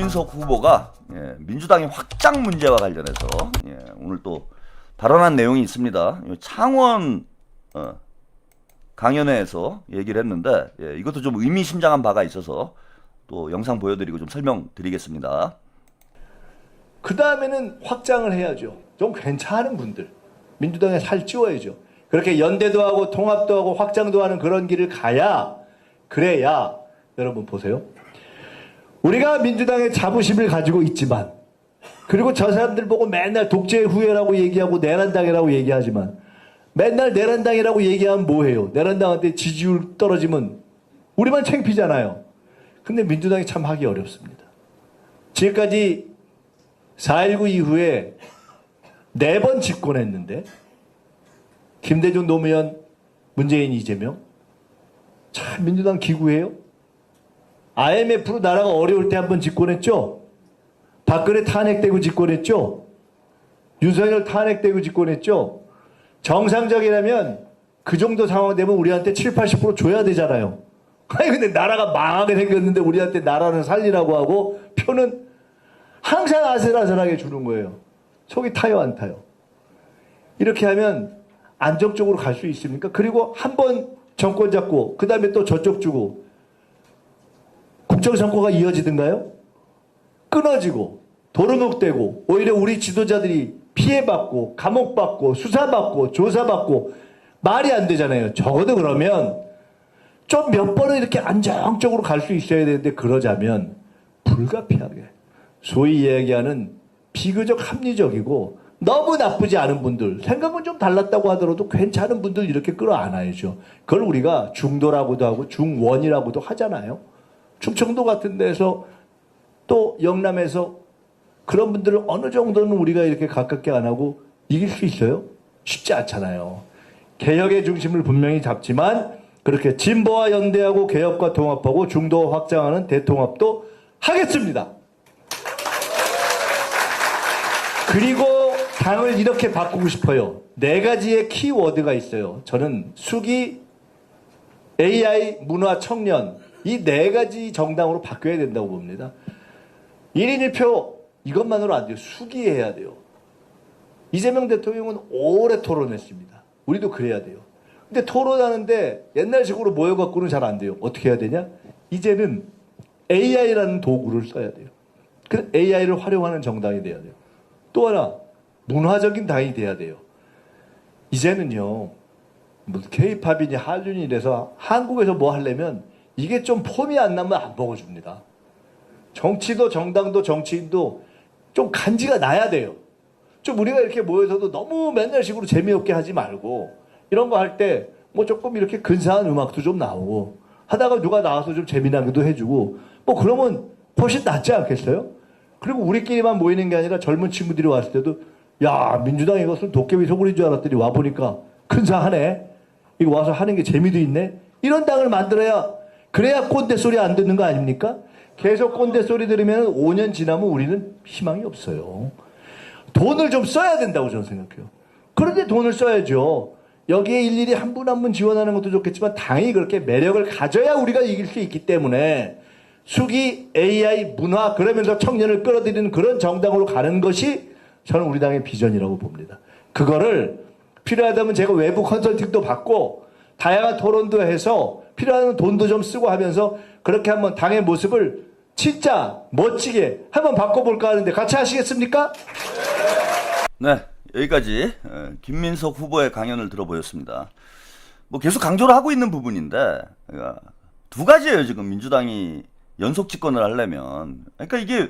김민석 후보가 민주당의 확장 문제와 관련해서 오늘 또 발언한 내용이 있습니다. 창원 강연회에서 얘기를 했는데 이것도 좀 의미심장한 바가 있어서 또 영상 보여드리고 좀 설명드리겠습니다. 그 다음에는 확장을 해야죠. 좀 괜찮은 분들 민주당에 살 찌워야죠. 그렇게 연대도 하고 통합도 하고 확장도 하는 그런 길을 가야, 그래야 여러분 보세요. 우리가 민주당의 자부심을 가지고 있지만, 그리고 저 사람들 보고 맨날 독재 후예라고 얘기하고 내란당이라고 얘기하지만, 맨날 내란당이라고 얘기하면 뭐해요? 내란당한테 지지율 떨어지면 우리만 창피잖아요. 근데 민주당이 참 하기 어렵습니다. 지금까지 4.19 이후에 4번 집권했는데, 김대중, 노무현, 문재인, 이재명, 참 민주당 기구해요. IMF로 나라가 어려울 때 한번 집권했죠. 박근혜 탄핵되고 집권했죠. 윤석열 탄핵되고 집권했죠. 정상적이라면 그 정도 상황 되면 우리한테 7, 80% 줘야 되잖아요. 아니 근데 나라가 망하게 생겼는데 우리한테 나라는 살리라고 하고 표는 항상 아슬아슬하게 주는 거예요. 속이 타요, 안 타요? 이렇게 하면 안정적으로 갈 수 있습니까? 그리고 한 번 정권 잡고 그 다음에 또 저쪽 주고 국정선거가 이어지든가요? 끊어지고 도루묵되고 오히려 우리 지도자들이 피해받고 감옥받고 수사받고 조사받고 말이 안 되잖아요. 적어도 그러면 좀 몇 번은 이렇게 안정적으로 갈 수 있어야 되는데, 그러자면 불가피하게 소위 얘기하는 비교적 합리적이고 너무 나쁘지 않은 분들, 생각은 좀 달랐다고 하더라도 괜찮은 분들 이렇게 끌어안아야죠. 그걸 우리가 중도라고도 하고 중원이라고도 하잖아요. 충청도 같은 데서 또 영남에서 그런 분들을 어느 정도는 우리가 이렇게 가깝게 안 하고 이길 수 있어요? 쉽지 않잖아요. 개혁의 중심을 분명히 잡지만 그렇게 진보와 연대하고 개혁과 통합하고 중도와 확장하는 대통합도 하겠습니다. 그리고 당을 이렇게 바꾸고 싶어요. 4가지의 키워드가 있어요. 저는 수기, AI, 문화, 청년, 이 4가지 정당으로 바뀌어야 된다고 봅니다. 1인 1표 이것만으로 안 돼요. 수기해야 돼요. 이재명 대통령은 오래 토론했습니다. 우리도 그래야 돼요. 근데 토론하는데 옛날식으로 모여갖고는 잘 안 돼요. 어떻게 해야 되냐? 이제는 AI라는 도구를 써야 돼요. 그 AI를 활용하는 정당이 돼야 돼요. 또 하나, 문화적인 당이 돼야 돼요. 이제는요, 뭐 K-팝이니 한류니 이래서 한국에서 뭐 하려면 이게 좀 폼이 안 나면 안 먹어줍니다. 정치도 정당도 정치인도 좀 간지가 나야 돼요. 좀 우리가 이렇게 모여서도 너무 맨날식으로 재미없게 하지 말고 이런 거 할 때 뭐 조금 이렇게 근사한 음악도 좀 나오고 하다가 누가 나와서 좀 재미나기도 해주고 뭐 그러면 훨씬 낫지 않겠어요? 그리고 우리끼리만 모이는 게 아니라 젊은 친구들이 왔을 때도 야, 민주당 이것은 도깨비 소굴인 줄 알았더니 와보니까 근사하네. 이거 와서 하는 게 재미도 있네. 이런 당을 만들어야, 그래야 꼰대 소리 안 듣는 거 아닙니까? 계속 꼰대 소리 들으면 5년 지나면 우리는 희망이 없어요. 돈을 좀 써야 된다고 저는 생각해요. 그런데 돈을 써야죠. 여기에 일일이 한 분 한 분 지원하는 것도 좋겠지만 당이 그렇게 매력을 가져야 우리가 이길 수 있기 때문에 수기, AI, 문화, 그러면서 청년을 끌어들이는 그런 정당으로 가는 것이 저는 우리 당의 비전이라고 봅니다. 그거를 필요하다면 제가 외부 컨설팅도 받고 다양한 토론도 해서 필요한 돈도 좀 쓰고 하면서 그렇게 한번 당의 모습을 진짜 멋지게 한번 바꿔볼까 하는데 같이 하시겠습니까? 네, 여기까지 김민석 후보의 강연을 들어보였습니다. 뭐 계속 강조를 하고 있는 부분인데 2가지예요. 지금 민주당이 연속 집권을 하려면. 그러니까 이게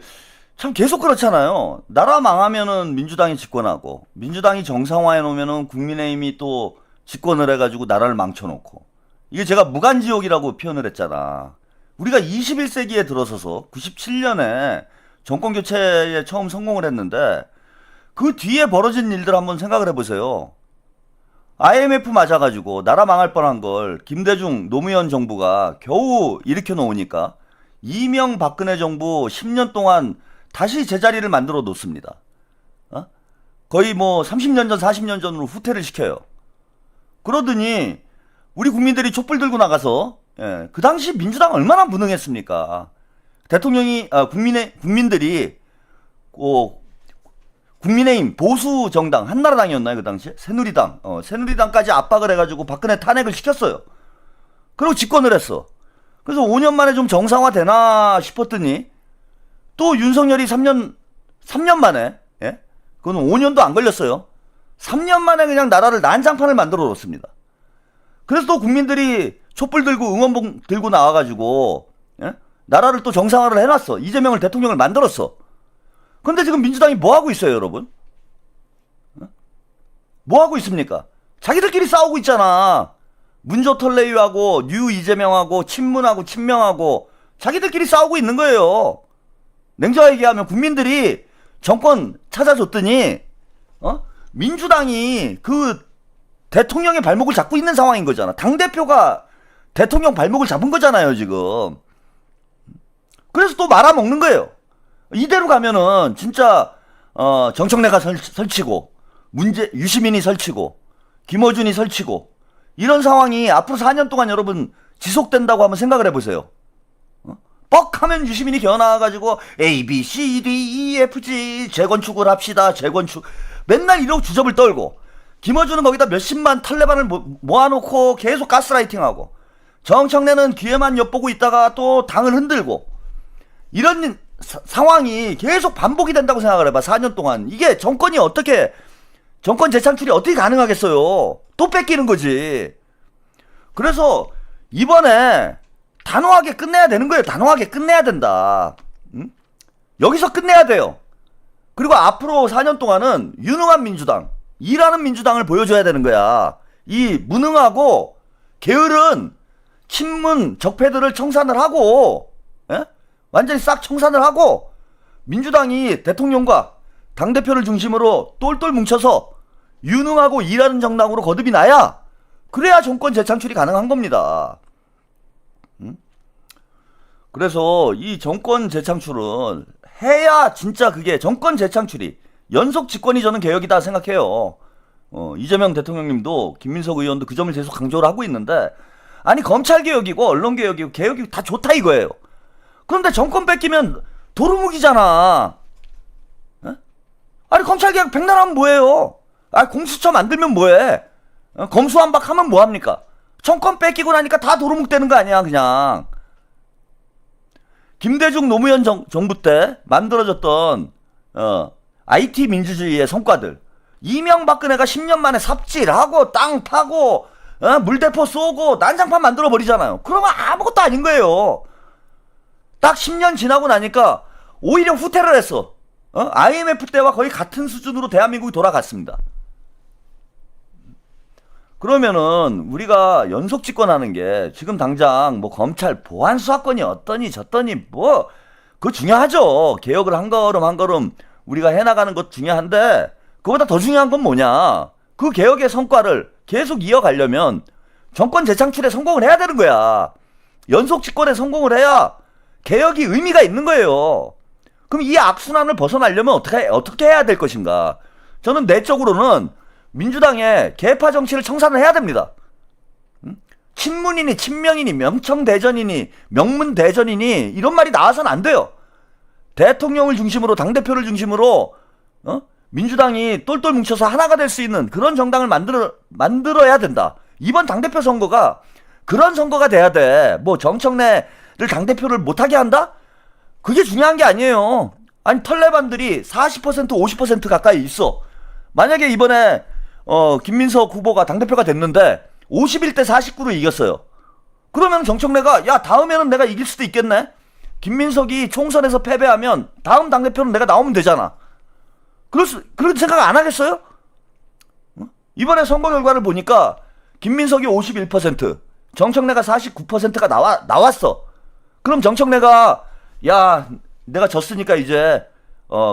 참 계속 그렇잖아요. 나라 망하면은 민주당이 집권하고 민주당이 정상화해 놓으면은 국민의힘이 또 집권을 해가지고 나라를 망쳐놓고, 이게 제가 무간지옥이라고 표현을 했잖아. 우리가 21세기에 들어서서 97년에 정권 교체에 처음 성공을 했는데 그 뒤에 벌어진 일들 한번 생각을 해보세요. IMF 맞아가지고 나라 망할 뻔한 걸 김대중 노무현 정부가 겨우 일으켜 놓으니까 이명박근혜 정부 10년 동안 다시 제자리를 만들어 놓습니다. 거의 뭐 30년 전 40년 전으로 후퇴를 시켜요. 그러더니 우리 국민들이 촛불 들고 나가서 그 당시 민주당 얼마나 무능했습니까? 대통령이 국민들이 국민의힘 보수 정당 한나라당이었나요 그 당시에 새누리당 새누리당까지 압박을 해가지고 박근혜 탄핵을 시켰어요. 그리고 집권을 했어. 그래서 5년 만에 좀 정상화 되나 싶었더니 또 윤석열이 3년 만에 그건 5년도 안 걸렸어요. 3년 만에 그냥 나라를 난장판을 만들어 놓습니다. 그래서 또 국민들이 촛불 들고 응원봉 들고 나와가지고 나라를 또 정상화를 해놨어. 이재명을 대통령을 만들었어. 근데 지금 민주당이 뭐 하고 있어요, 여러분? 뭐 하고 있습니까? 자기들끼리 싸우고 있잖아. 문조털레이하고 뉴 이재명하고 친문하고 친명하고 자기들끼리 싸우고 있는 거예요. 냉정하게 얘기하면 국민들이 정권 찾아줬더니 민주당이 그 대통령의 발목을 잡고 있는 상황인 거잖아. 당대표가 대통령 발목을 잡은 거잖아요, 지금. 그래서 또 말아먹는 거예요. 이대로 가면은 진짜 정청래가 설치고 유시민이 설치고 김어준이 설치고 이런 상황이 앞으로 4년 동안 여러분 지속된다고 한번 생각을 해보세요. 뻑하면 유시민이 기어나와가지고 A, B, C, D, E, F, G 재건축을 합시다. 재건축 맨날 이러고 주접을 떨고 김어준은 거기다 몇십만 털레반을 모아놓고 계속 가스라이팅하고 정청래는 귀에만 엿보고 있다가 또 당을 흔들고 이런 상황이 계속 반복이 된다고 생각을 해봐. 4년 동안 이게 정권 재창출이 어떻게 가능하겠어요. 또 뺏기는 거지. 그래서 이번에 단호하게 끝내야 되는 거예요. 단호하게 끝내야 된다. 응? 여기서 끝내야 돼요. 그리고 앞으로 4년 동안은 유능한 민주당, 일하는 민주당을 보여줘야 되는 거야. 이 무능하고 게으른 친문 적폐들을 청산을 하고 완전히 싹 청산을 하고 민주당이 대통령과 당대표를 중심으로 똘똘 뭉쳐서 유능하고 일하는 정당으로 거듭이 나야 그래야 정권 재창출이 가능한 겁니다. 그래서 이 정권 재창출은 해야 진짜 그게 정권 재창출이 연속 집권이 저는 개혁이다 생각해요. 이재명 대통령님도 김민석 의원도 그 점을 계속 강조를 하고 있는데 아니 검찰개혁이고 언론개혁이고 개혁이 다 좋다 이거예요. 그런데 정권 뺏기면 도루묵이잖아. 아니 검찰개혁 백날하면 뭐해요? 공수처 만들면 뭐해? 검수완박하면 뭐합니까? 정권 뺏기고 나니까 다 도루묵 되는 거 아니야 그냥. 김대중 노무현 정부 때 만들어졌던 IT 민주주의의 성과들 이명박근혜가 10년 만에 삽질하고 땅 파고 물대포 쏘고 난장판 만들어 버리잖아요. 그러면 아무것도 아닌 거예요. 딱 10년 지나고 나니까 오히려 후퇴를 했어. IMF 때와 거의 같은 수준으로 대한민국이 돌아갔습니다. 그러면은 우리가 연속 집권하는 게 지금 당장 뭐 검찰 보안 수사권이 어떠니 저떠니 뭐 그거 중요하죠. 개혁을 한 걸음 한 걸음 우리가 해나가는 것 중요한데 그보다 더 중요한 건 뭐냐. 그 개혁의 성과를 계속 이어가려면 정권 재창출에 성공을 해야 되는 거야. 연속 집권에 성공을 해야 개혁이 의미가 있는 거예요. 그럼 이 악순환을 벗어나려면 어떻게 해야 될 것인가. 저는 내적으로는 민주당의 개파 정치를 청산을 해야 됩니다. 친문이니 친명이니 명청대전이니 명문대전이니 이런 말이 나와서는 안 돼요. 대통령을 중심으로 당대표를 중심으로 민주당이 똘똘 뭉쳐서 하나가 될 수 있는 그런 정당을 만들어야 된다. 이번 당대표 선거가 그런 선거가 돼야 돼. 뭐 정청래를 당대표를 못하게 한다? 그게 중요한 게 아니에요. 아니 털레반들이 40% 50% 가까이 있어. 만약에 이번에 김민석 후보가 당대표가 됐는데 51대 49로 이겼어요. 그러면 정청래가 야 다음에는 내가 이길 수도 있겠네. 김민석이 총선에서 패배하면 다음 당대표는 내가 나오면 되잖아. 그런 생각 안 하겠어요? 이번에 선거 결과를 보니까 김민석이 51%, 정청래가 49%가 나왔어. 그럼 정청래가 야 내가 졌으니까 이제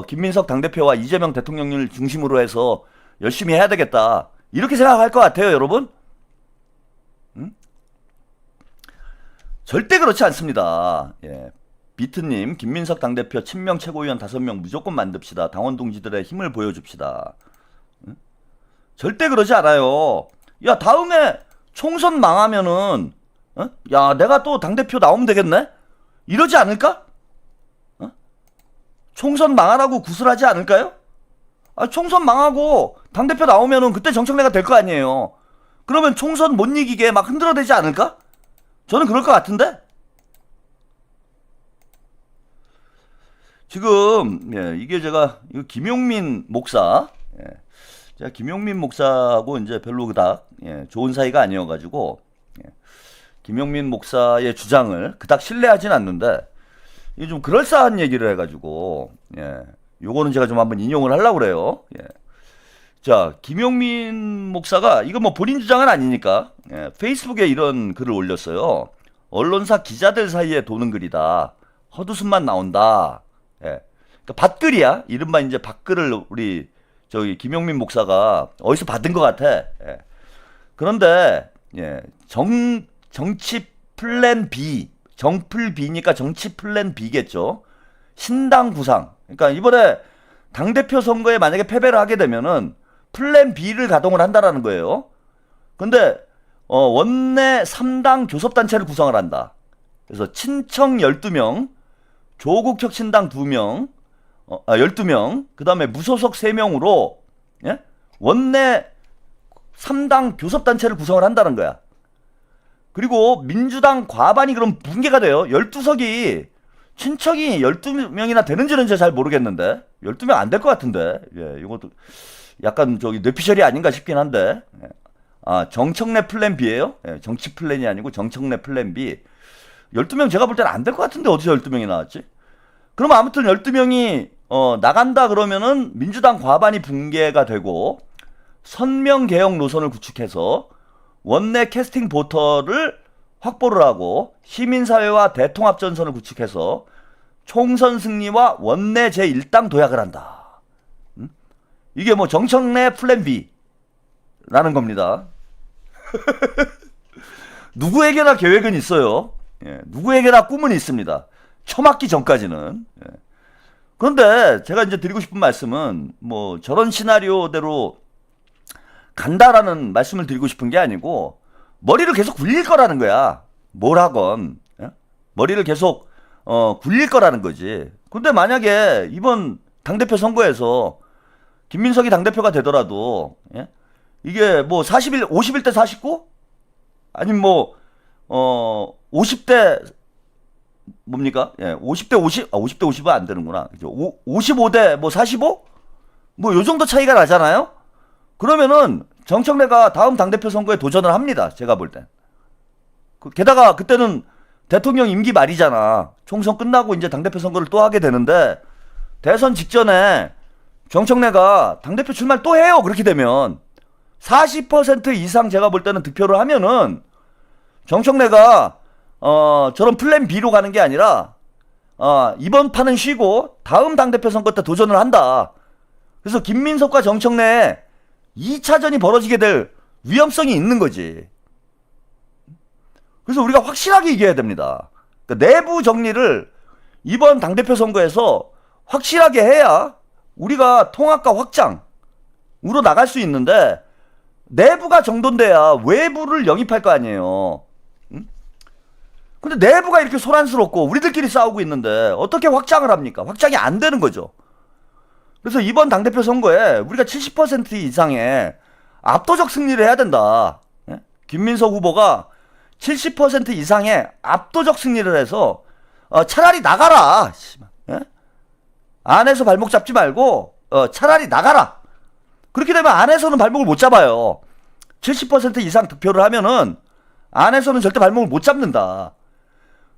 김민석 당대표와 이재명 대통령을 중심으로 해서 열심히 해야 되겠다. 이렇게 생각할 것 같아요, 여러분. 절대 그렇지 않습니다. 예. 비트님, 김민석 당대표 친명 최고위원 5명 무조건 만듭시다. 당원 동지들의 힘을 보여줍시다. 절대 그러지 않아요. 야 다음에 총선 망하면은 야 내가 또 당대표 나오면 되겠네? 이러지 않을까? 총선 망하라고 구슬하지 않을까요? 아, 총선 망하고 당대표 나오면은 그때 정청래가 될 거 아니에요. 그러면 총선 못 이기게 막 흔들어대지 않을까? 저는 그럴 것 같은데? 지금, 이게 제가, 이거 김용민 목사, 제가 김용민 목사하고 이제 별로 그닥, 좋은 사이가 아니어가지고, 김용민 목사의 주장을 그닥 신뢰하진 않는데, 이게 좀 그럴싸한 얘기를 해가지고, 요거는 제가 좀 한번 인용을 하려고 그래요. 자, 김용민 목사가, 이거 뭐 본인 주장은 아니니까, 페이스북에 이런 글을 올렸어요. 언론사 기자들 사이에 도는 글이다. 헛웃음만 나온다. 그러니까 밭글이야. 이른바 이제 밭글을 우리, 저기, 김용민 목사가 어디서 받은 것 같아. 그런데, 정치 플랜 B, 정플 B니까 정치 플랜 B겠죠. 신당 구상. 그러니까 이번에 당대표 선거에 만약에 패배를 하게 되면은 플랜 B를 가동을 한다라는 거예요. 근데 원내 3당 교섭단체를 구성을 한다. 그래서 친청 12명, 조국혁신당 2명, 12명, 그 다음에 무소속 3명으로 원내 3당 교섭단체를 구성을 한다는 거야. 그리고 민주당 과반이 그럼 붕괴가 돼요. 12석이 친척이 12명이나 되는지는 제가 잘 모르겠는데 12명 안 될 것 같은데 이것도 약간 저기 뇌피셜이 아닌가 싶긴 한데 아, 정청래 플랜 B예요? 정치 플랜이 아니고 정청래 플랜 B. 12명 제가 볼 때는 안 될 것 같은데 어디서 12명이 나왔지? 그러면 아무튼 12명이 나간다 그러면은 민주당 과반이 붕괴가 되고 선명 개혁 노선을 구축해서 원내 캐스팅 보터를 확보를 하고 시민사회와 대통합 전선을 구축해서 총선 승리와 원내 제1당 도약을 한다. 이게 뭐 정청래 플랜 B라는 겁니다. 누구에게나 계획은 있어요. 누구에게나 꿈은 있습니다. 처맞기 전까지는. 그런데 제가 이제 드리고 싶은 말씀은 뭐 저런 시나리오대로 간다라는 말씀을 드리고 싶은 게 아니고 머리를 계속 굴릴 거라는 거야. 뭘 하건 머리를 계속 굴릴 거라는 거지. 근데 만약에 이번 당대표 선거에서 김민석이 당대표가 되더라도 이게 뭐 50일 대 49? 아니면 뭐 50대 뭡니까? 50대 50? 50대 50은 안 되는구나. 55대 뭐 45? 뭐 요 정도 차이가 나잖아요. 그러면은 정청래가 다음 당대표 선거에 도전을 합니다. 제가 볼 땐. 게다가 그때는 대통령 임기 말이잖아. 총선 끝나고 이제 당대표 선거를 또 하게 되는데 대선 직전에 정청래가 당대표 출마를 또 해요. 그렇게 되면 40% 이상 제가 볼 때는 득표를 하면은 정청래가 저런 플랜 B로 가는 게 아니라 이번 판은 쉬고 다음 당대표 선거 때 도전을 한다. 그래서 김민석과 정청래 2차전이 벌어지게 될 위험성이 있는 거지. 그래서 우리가 확실하게 이겨야 됩니다. 그러니까 내부 정리를 이번 당대표 선거에서 확실하게 해야 우리가 통합과 확장으로 나갈 수 있는데 내부가 정돈돼야 외부를 영입할 거 아니에요. 근데 내부가 이렇게 소란스럽고 우리들끼리 싸우고 있는데 어떻게 확장을 합니까? 확장이 안 되는 거죠. 그래서 이번 당대표 선거에 우리가 70% 이상의 압도적 승리를 해야 된다. 김민석 후보가 70% 이상의 압도적 승리를 해서 차라리 나가라. 안에서 발목 잡지 말고 차라리 나가라. 그렇게 되면 안에서는 발목을 못 잡아요. 70% 이상 득표를 하면은 안에서는 절대 발목을 못 잡는다.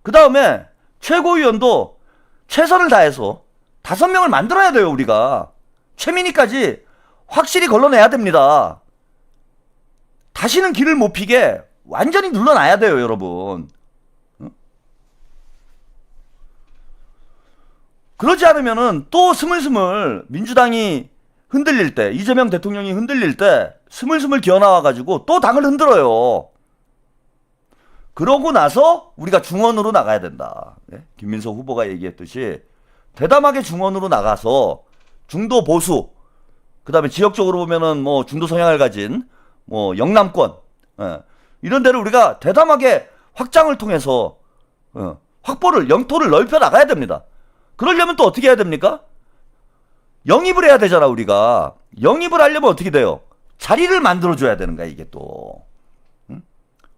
그 다음에 최고위원도 최선을 다해서 5명을 만들어야 돼요. 우리가 최민희까지 확실히 걸러내야 됩니다. 다시는 길을 못 피게 완전히 눌러놔야 돼요. 여러분. 그러지 않으면은 또 스물스물 민주당이 흔들릴 때, 이재명 대통령이 흔들릴 때 스물스물 기어나와가지고 또 당을 흔들어요. 그러고 나서 우리가 중원으로 나가야 된다. 김민석 후보가 얘기했듯이 대담하게 중원으로 나가서 중도 보수, 그 다음에 지역적으로 보면은 뭐 중도 성향을 가진 뭐 영남권, 이런 데를 우리가 대담하게 확장을 통해서 확보를, 영토를 넓혀 나가야 됩니다. 그러려면 또 어떻게 해야 됩니까? 영입을 해야 되잖아, 우리가. 영입을 하려면 어떻게 돼요? 자리를 만들어줘야 되는 거야, 이게 또. 응?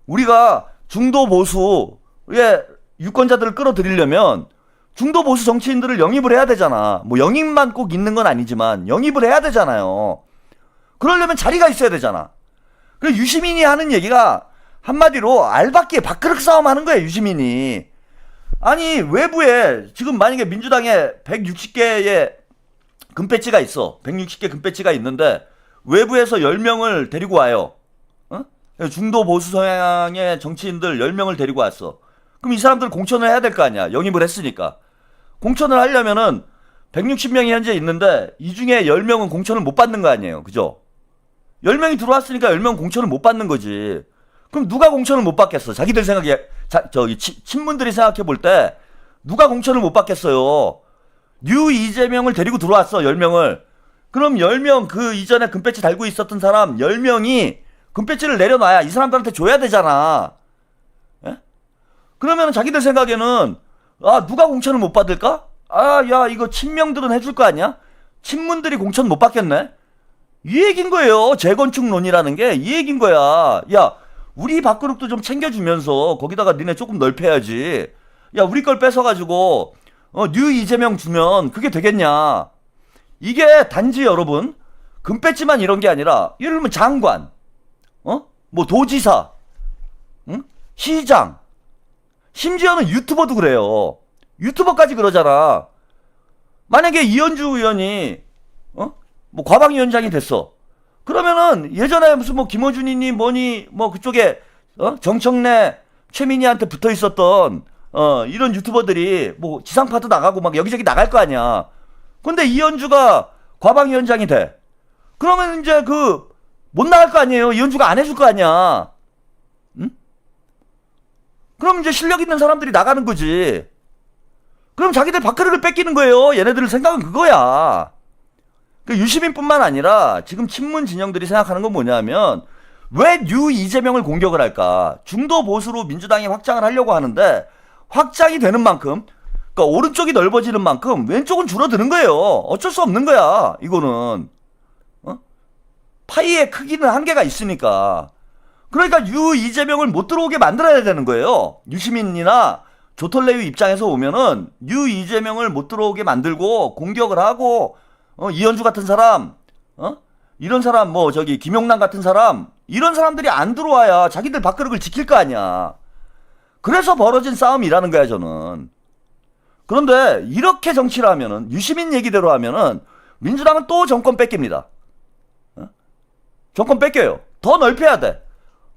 우리가 중도 보수의 유권자들을 끌어들이려면 중도 보수 정치인들을 영입을 해야 되잖아. 뭐 영입만 꼭 있는 건 아니지만 영입을 해야 되잖아요. 그러려면 자리가 있어야 되잖아. 그래서 유시민이 하는 얘기가 한마디로 알박기에 밥그릇 싸움 하는 거예요, 유시민이. 아니, 외부에 지금 만약에 민주당에 160개의 금배지가 있어. 160개 금배지가 있는데 외부에서 10명을 데리고 와요. 어? 중도 보수 성향의 정치인들 10명을 데리고 왔어. 그럼 이 사람들 공천을 해야 될 거 아니야. 영입을 했으니까. 공천을 하려면은 160명이 현재 있는데 이 중에 10명은 공천을 못 받는 거 아니에요. 그죠? 10명이 들어왔으니까 10명 공천을 못 받는 거지. 그럼 누가 공천을 못 받겠어? 자기들 생각에, 친문들이 생각해 볼 때 누가 공천을 못 받겠어요? 뉴 이재명을 데리고 들어왔어, 10명을. 그럼 10명, 그 이전에 금배지 달고 있었던 사람 10명이 금배지를 내려놔야 이 사람들한테 줘야 되잖아. 예? 그러면 자기들 생각에는, 아, 누가 공천을 못 받을까? 아, 야, 이거 친명들은 해줄 거 아니야? 친문들이 공천 못 받겠네? 이 얘기인 거예요. 재건축론이라는 게 이 얘기인 거야. 야, 우리 밥그릇도 좀 챙겨주면서 거기다가 니네 조금 넓혀야지. 야, 우리 걸 뺏어가지고 뉴 이재명 주면 그게 되겠냐. 이게 단지 여러분 금배지만 이런 게 아니라 예를 들면 장관, 뭐 도지사, 응? 시장, 심지어는 유튜버도 그래요. 유튜버까지 그러잖아. 만약에 이현주 의원이 뭐 과방위원장이 됐어. 그러면은 예전에 무슨 뭐 김어준이니 뭐니 뭐 그쪽에 정청래 최민희한테 붙어 있었던 이런 유튜버들이 뭐 지상파도 나가고 막 여기저기 나갈 거 아니야. 근데 이현주가 과방위원장이 돼. 그러면 이제 그 못 나갈 거 아니에요. 이현주가 안 해줄 거 아니야. 응? 그럼 이제 실력 있는 사람들이 나가는 거지. 그럼 자기들 밥그릇을 뺏기는 거예요. 얘네들 생각은 그거야. 그 유시민뿐만 아니라 지금 친문 진영들이 생각하는 건 뭐냐면 왜 뉴 이재명을 공격을 할까? 중도 보수로 민주당이 확장을 하려고 하는데 확장이 되는 만큼, 그러니까 오른쪽이 넓어지는 만큼 왼쪽은 줄어드는 거예요. 어쩔 수 없는 거야. 이거는 파이의 크기는 한계가 있으니까. 그러니까 뉴 이재명을 못 들어오게 만들어야 되는 거예요. 유시민이나 조털레유 입장에서 오면은 뉴 이재명을 못 들어오게 만들고 공격을 하고 이현주 같은 사람, 이런 사람, 뭐, 김용남 같은 사람, 이런 사람들이 안 들어와야 자기들 밥그릇을 지킬 거 아니야. 그래서 벌어진 싸움이라는 거야, 저는. 그런데, 이렇게 정치를 하면은, 유시민 얘기대로 하면은, 민주당은 또 정권 뺏깁니다. 정권 뺏겨요. 더 넓혀야 돼.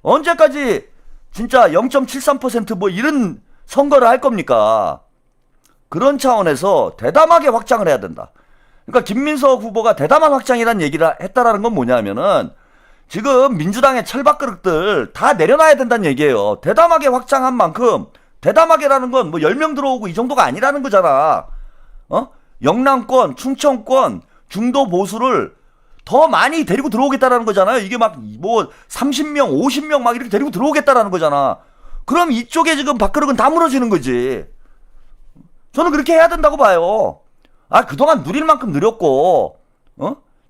언제까지, 진짜 0.73% 뭐, 이런 선거를 할 겁니까? 그런 차원에서 대담하게 확장을 해야 된다. 그러니까 김민석 후보가 대담한 확장이라는 얘기를 했다라는 건 뭐냐면은 지금 민주당의 철밥그릇들 다 내려놔야 된다는 얘기예요. 대담하게 확장한 만큼, 대담하게라는 건 뭐 10명 들어오고 이 정도가 아니라는 거잖아. 영남권, 충청권, 중도 보수를 더 많이 데리고 들어오겠다라는 거잖아요. 이게 막 뭐 30명, 50명 막 이렇게 데리고 들어오겠다라는 거잖아. 그럼 이쪽에 지금 밥그릇은 다 무너지는 거지. 저는 그렇게 해야 된다고 봐요. 아, 그동안 누릴 만큼 누렸고,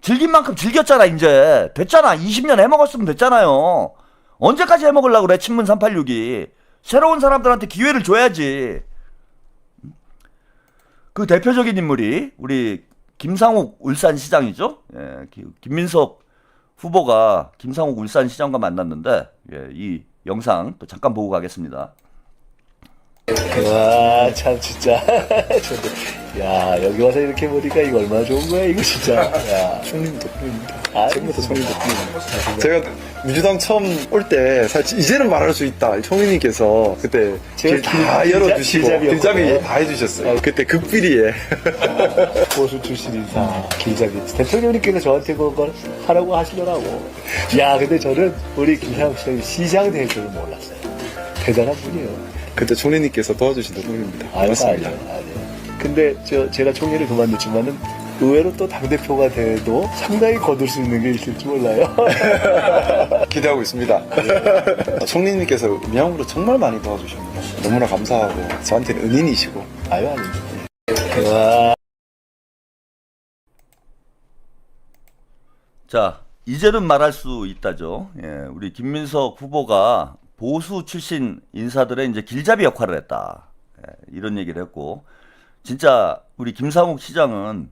즐긴 만큼 즐겼잖아, 이제. 됐잖아. 20년 해먹었으면 됐잖아요. 언제까지 해먹으려고 그래, 친문 386이. 새로운 사람들한테 기회를 줘야지. 그 대표적인 인물이 우리 김상욱 울산시장이죠. 예, 김민석 후보가 김상욱 울산시장과 만났는데, 예, 이 영상 또 잠깐 보고 가겠습니다. 와, 참, 진짜. 야, 여기 와서 이렇게 보니까 이거 얼마나 좋은 거야, 이거 진짜. 야. 총림 덕분입니다. 아, 지금부터 총림 덕분입니다. 제가 민주당 처음 올 때 사실 이제는 말할 수 있다. 총리님께서 그때 길 다 열어주시고 길잡이 다 해주셨어요. 그때 극비리에 보수 출신 인사, 길잡이. 대통령님께서 저한테 그걸 하라고 하시더라고. 야, 근데 저는 우리 김상욱 시장 될 줄은 몰랐어요. 대단한 분이에요. 그때 총리님께서 도와주신 덕분입니다. 고맙습니다. 아니요. 근데 제가 총리를 그만뒀지만은 의외로 또 당대표가 돼도 상당히 거둘 수 있는 게 있을지 몰라요. 기대하고 있습니다. 총리님께서 미양으로 정말 많이 도와주십니다. 너무나 감사하고 저한테는 은인이시고. 아유, 아닙니다. 자, 이제는 말할 수 있다죠. 예, 우리 김민석 후보가 보수 출신 인사들의 이제 길잡이 역할을 했다. 예, 이런 얘기를 했고, 진짜 우리 김상욱 시장은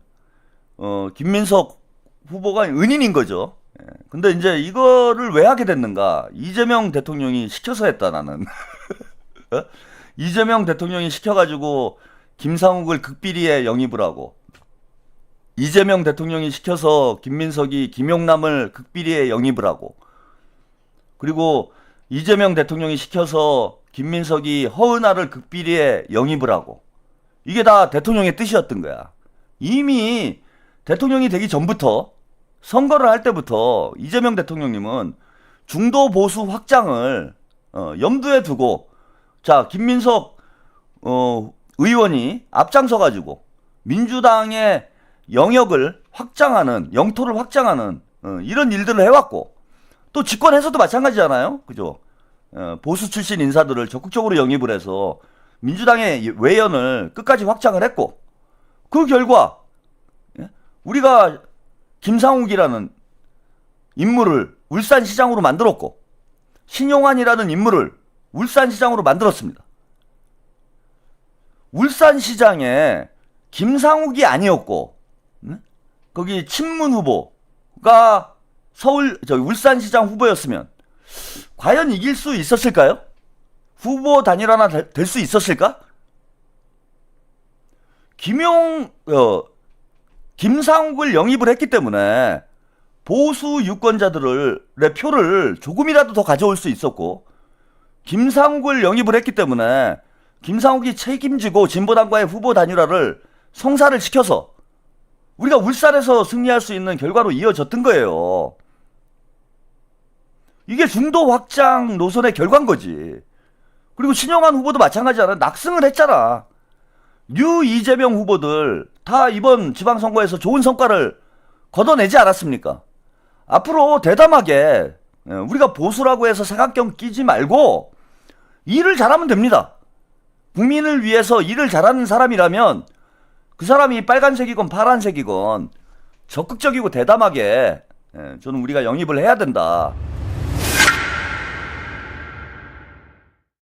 김민석 후보가 은인인 거죠. 예, 근데 이제 이거를 왜 하게 됐는가? 이재명 대통령이 시켜서 했다, 나는. 어? 이재명 대통령이 시켜가지고 김상욱을 극비리에 영입을 하고, 이재명 대통령이 시켜서 김민석이 김용남을 극비리에 영입을 하고, 그리고 이재명 대통령이 시켜서 김민석이 허은하를 극비리에 영입을 하고, 이게 다 대통령의 뜻이었던 거야. 이미 대통령이 되기 전부터, 선거를 할 때부터 이재명 대통령님은 중도 보수 확장을 염두에 두고, 자, 김민석 의원이 앞장서가지고 민주당의 영역을 확장하는, 영토를 확장하는 이런 일들을 해왔고, 또 집권에서도 마찬가지잖아요. 그죠? 보수 출신 인사들을 적극적으로 영입을 해서 민주당의 외연을 끝까지 확장을 했고, 그 결과 우리가 김상욱이라는 인물을 울산시장으로 만들었고, 신용환이라는 인물을 울산시장으로 만들었습니다. 울산시장에 김상욱이 아니었고, 거기 친문 후보가 울산시장 후보였으면 과연 이길 수 있었을까요? 후보 단일화나 될 수 있었을까? 김상욱을 영입을 했기 때문에 보수 유권자들의 표를 조금이라도 더 가져올 수 있었고, 김상욱을 영입을 했기 때문에 김상욱이 책임지고 진보당과의 후보 단일화를 성사를 시켜서 우리가 울산에서 승리할 수 있는 결과로 이어졌던 거예요. 이게 중도 확장 노선의 결과인 거지. 그리고 신영환 후보도 마찬가지잖아. 낙승을 했잖아. 뉴 이재명 후보들 다 이번 지방선거에서 좋은 성과를 거둬내지 않았습니까? 앞으로 대담하게 우리가 보수라고 해서 사각경 끼지 말고 일을 잘하면 됩니다. 국민을 위해서 일을 잘하는 사람이라면 그 사람이 빨간색이건 파란색이건 적극적이고 대담하게 저는 우리가 영입을 해야 된다.